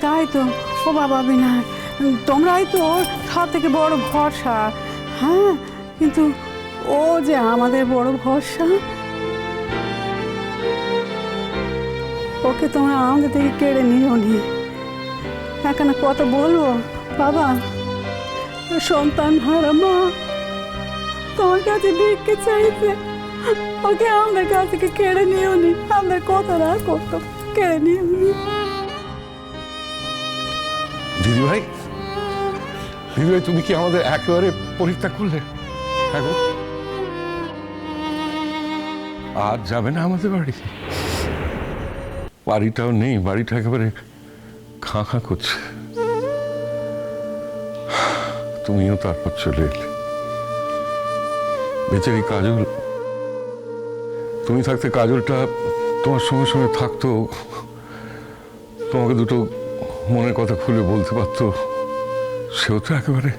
তাই তো ও বাবা বিনায়ক, তোমরাই তো সব থেকে বড় ভরসা। হ্যাঁ, কিন্তু ও যে আমাদের বড় ভরসা, ওকে তোমরা আমাদের থেকে কেড়ে নিও নি। এখানে কত বলবো বাবা, সন্তান হারা মা তোমার কাছে ভিক্ষে চাইছে, ওকে আমাদের কাছ থেকে কেড়ে নিও নি। আমাদের কত রাগ করতো, কেড়ে নিও নি। দিদিভাই, দিদিভাই তুমি কি আমাদের একেবারে পরিত্যাগ করলে? হ্যাঁ গো, আর যাবে না আমাদের বাড়ি? বাড়িটাও নেই, বাড়িটা একেবারে খাঁ খাঁ করছে। তুমিও তারপর চলে এলে। বেচারি কাজল, তুমি থাকতে কাজলটা তোমার সঙ্গে সঙ্গে থাকতো, তোমাকে দুটো মনের কথা খুলে বলতে পারতো। সেও তো একেবারে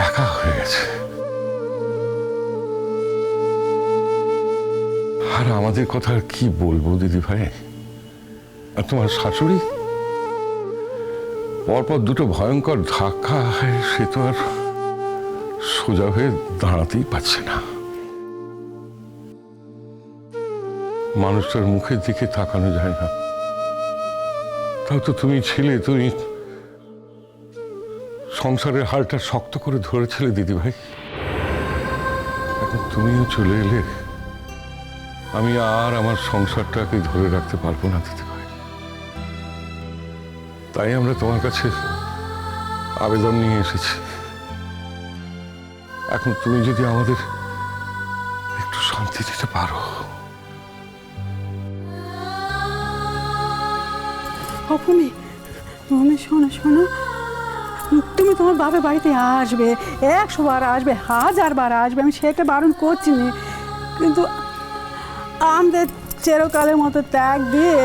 একা হয়ে গেছে। আর আমাদের কথা আর কি বলবো দিদি ভাই? আর তোমার শাশুড়ি পরপর দুটো ভয়ঙ্কর ধাক্কা, সে তো আর সোজা হয়ে দাঁড়াতেই পারছে না। মানুষটার মুখের দিকে তাকানো যায় না। তাও তো তুমি ছিলে, তুমি সংসারের হালটা শক্ত করে ধরেছিলে দিদি ভাই। এখন তুমিও চলে এলে, আমি আর আমার সংসারটাকে ধরে রাখতে পারবো না দিদি ভাই। তাই আমরা তোমার কাছে আবেদন নিয়ে এসেছি। এখন তুমি যদি আমাদের একটু শান্তি দিতে পারো। অপুমি, তুমি শোনো শোনো, তুমি তোমার বাপের বাড়িতে আসবে, 100 বার আসবে, 1000 বার আসবে, আমি সেটা বারণ করছি না। কিন্তু আমাদের চিরকালের মতো ত্যাগ দিয়ে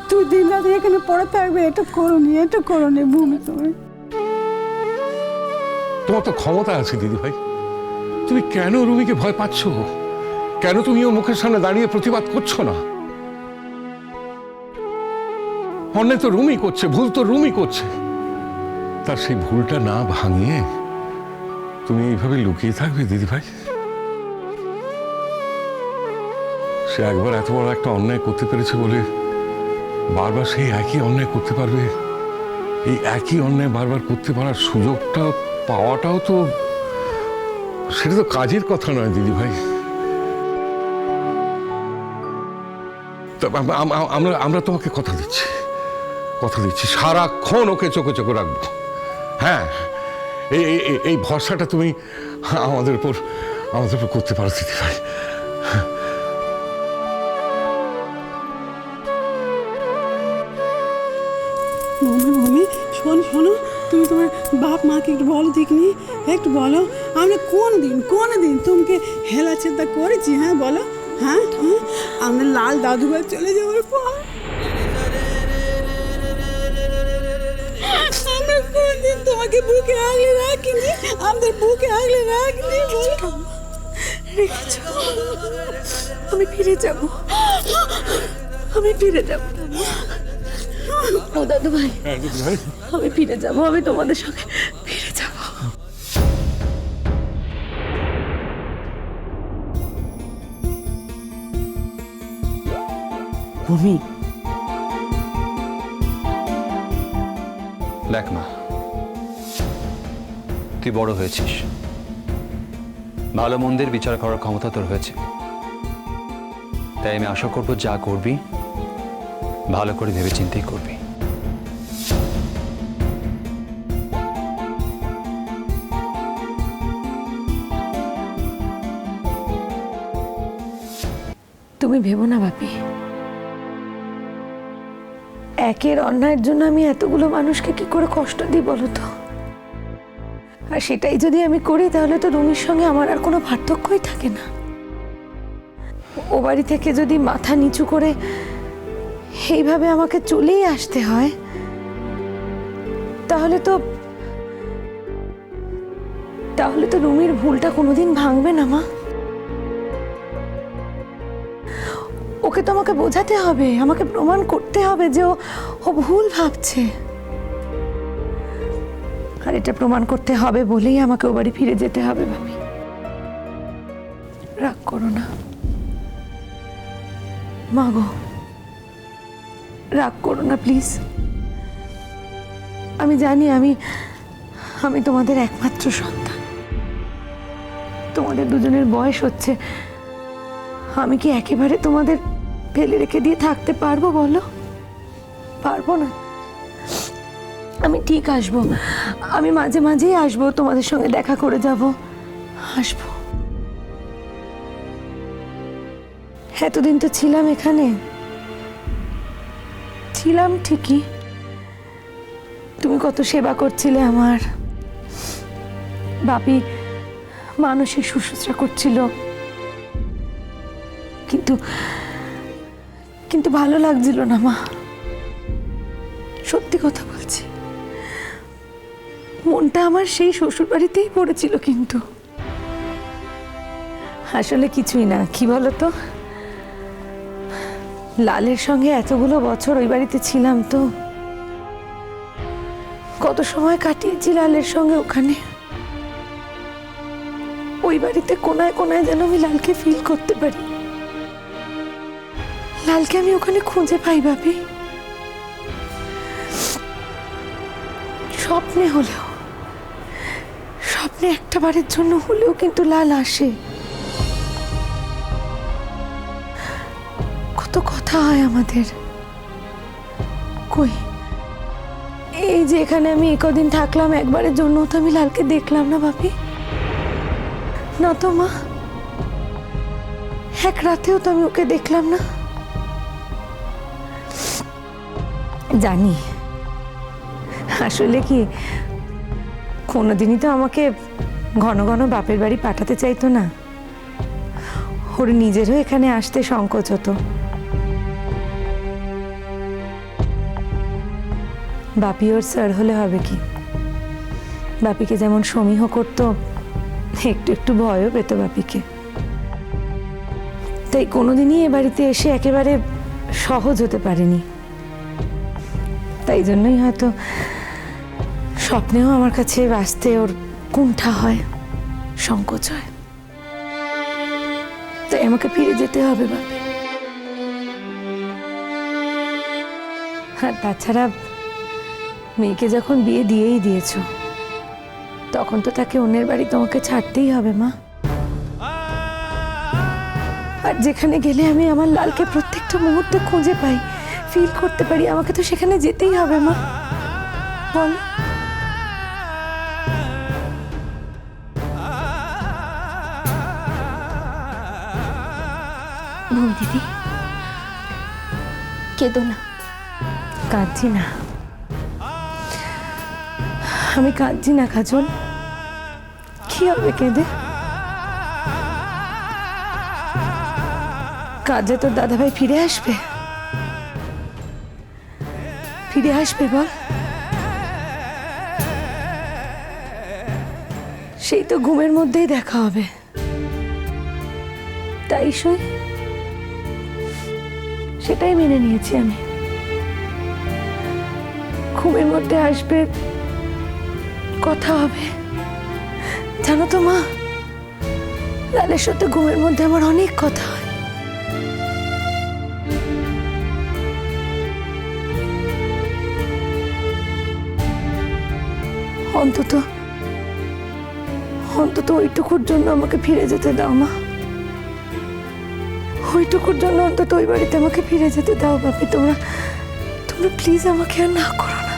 তুই দিন রাত এখানে পড়ে থাকবে, এটা করো নি ভূমি। তোমার তো ক্ষমতা আছে দিদি ভাই, তুমি কেন রুমিকে ভয় পাচ্ছ? কেন তুমি ও মুখের সামনে দাঁড়িয়ে প্রতিবাদ করছো না? অন্যায় তো রুমি করছে, ভুল তো রুমি করছে। তার সেই ভুলটা না ভাঙিয়ে তুমি এইভাবে লুকিয়ে থাকবে দিদি ভাই? সে একবার এত বড় একটা অন্যায় করতে পেরেছে বলে বারবার সেই একই অন্যায় করতে পারবে? এই একই অন্যায় বারবার করতে পারার সুযোগটা পাওয়াটাও তো, সেটা তো কাজের কথা নয় দিদি ভাই। আমরা তোমাকে কথা দিচ্ছি সারাক্ষণ ওকে চোখে চোখে রাখবো। হ্যাঁ, এই ভরসাটা তুমি আমাদের উপর করতে পারো দিদি ভাই। ভূমি, শোনো, তুমি তোমার বাপ মাকে একটু বলো দেখনি, একটু বলো আমরা কোনদিন তোমাকে হেলা চিন্তা করেছি? হ্যাঁ বলো। হ্যাঁ, আমাদের লাল দাদুভাই চলে যাওয়ার পর আমরা কোনদিন তোমাকে বুকে আগলে রাখিনি, আমাদের বুকে আগলে রাখিনি। রেখেছ, আমি ফিরে যাব। ও দাদু ভাই, আমি ফিরে যাব, আমি তোমাদের সঙ্গে ফিরে যাব। ভূমি, দেখ মা, তুই বড় হয়েছিস, ভালো মন্দের বিচার করার ক্ষমতা তোর হয়েছে। তাই আমি আশা করব যা করবি ভালো করে ভেবে চিন্তেই করবি। তুমি ভেবো না বাপি, একের অন্যায়ের জন্য আমি এতগুলো মানুষকে কি করে কষ্ট দিই বলো তো? আর সেটাই যদি আমি করি তাহলে তো রুমির সঙ্গে আমার আর কোনো পার্থক্যই থাকে না। ও বাড়ি থেকে যদি মাথা নিচু করে এইভাবে আমাকে চলেই আসতে হয়, তাহলে তো রুমির ভুলটা কোনোদিন ভাঙবে না মা। ও ওকে তো আমাকে বোঝাতে হবে, আমাকে প্রমাণ করতে হবে যে ও ভুল ভাবছে। আর এটা প্রমাণ করতে হবে বলেই আমাকে ও বাড়ি ফিরে যেতে হবে ভাবি। রাগ করো না মা গো, রাগ করো না প্লিজ। আমি জানি আমি তোমাদের একমাত্র সন্তান। তোমাদের দুজনের বয়স হচ্ছে, আমি কি একেবারে তোমাদের ফেলে রেখে দিয়ে থাকতে পারবো বলো? পারবো না। আমি ঠিক আসবো, আমি মাঝে মাঝেই আসবো, তোমাদের সঙ্গে দেখা করে যাব, আসবো। এতদিন তো ছিলাম এখানে, ছিলাম ঠিকই। তুমি কত সেবা করছিলে আমার, বাপি মানসিক শুশ্রূষা করছিল, কিন্তু কিন্তু ভালো লাগছিল না মা, সত্যি কথা বলছি। মনটা আমার সেই শ্বশুর বাড়িতেই পড়েছিল, কিন্তু আসলে কিছুই না। কি বলতো, লালের সঙ্গে এতগুলো বছর ওই বাড়িতে ছিলাম, তো কত সময় কাটিয়েছি লালের সঙ্গে ওখানে। ওই বাড়িতে কোনায় কোনায় যেন আমি লালকে ফিল করতে পারি, লালকে আমি ওখানে খুঁজে পাই ভাবি। স্বপ্নে হলেও, স্বপ্নে একটা বারের জন্য হলেও কিন্তু লাল আসে। কত কথা হয় আমাদের, কই এই যে এখানে আমি কদিন থাকলাম, একবারের জন্য তো আমি লালকে দেখলাম না ভাবি, না তো মা, এক রাতেও তো আমি ওকে দেখলাম না। জানি আসলে কি, কোনোদিনই তো আমাকে ঘন ঘন বাপের বাড়ি পাঠাতে চাইতো না, ওর নিজেরও এখানে আসতে সংকোচ হতো। বাপি ওর স্যার হলে হবে কি, বাপিকে যেমন সমীহ করতো, একটু একটু ভয়ও পেত বাপিকে। তাই কোনোদিনই এ বাড়িতে এসে একেবারে সহজ হতে পারেনি। তাই জন্যই হয়তো স্বপ্নেও আমার কাছে আসতে ওর কুণ্ঠা হয়, সংকোচ হয়। তাই আমাকে ফিরে যেতে হবে বাপি। আর তাছাড়া মেয়েকে যখন বিয়ে দিয়েই দিয়েছ, তখন তো তাকে অন্যের বাড়ি তোমাকে ছাড়তেই হবে মা। আর যেখানে গেলে আমি আমার লালকে প্রত্যেকটা মুহূর্তে খুঁজে পাই, ফিল করতে পারি, আমাকে তো সেখানে যেতেই হবে মা, বল। দিদি কেঁদো না। কাঁদছি না, আমি কাঁদছি না কাজল। কি হবে কেঁদে? কাজে তোর দাদাভাই ফিরে আসবে, ফিরে আসবে বল। সেই তো ঘুমের মধ্যেই দেখা হবে, তাই সই, সেটাই মেনে নিয়েছি আমি। ঘুমের মধ্যে আসবে, কথা হবে। জানো তো মা, লালের সাথে ঘুমের মধ্যে আমার অনেক কথা হয়। অন্তত অন্তত ওইটুকুর জন্য আমাকে ফিরে যেতে দাও মা, ওইটুকুর জন্য অন্তত ওই বাড়িতে আমাকে ফিরে যেতে দাও বাপি। তোমরা প্লিজ আমাকে আর না করো না।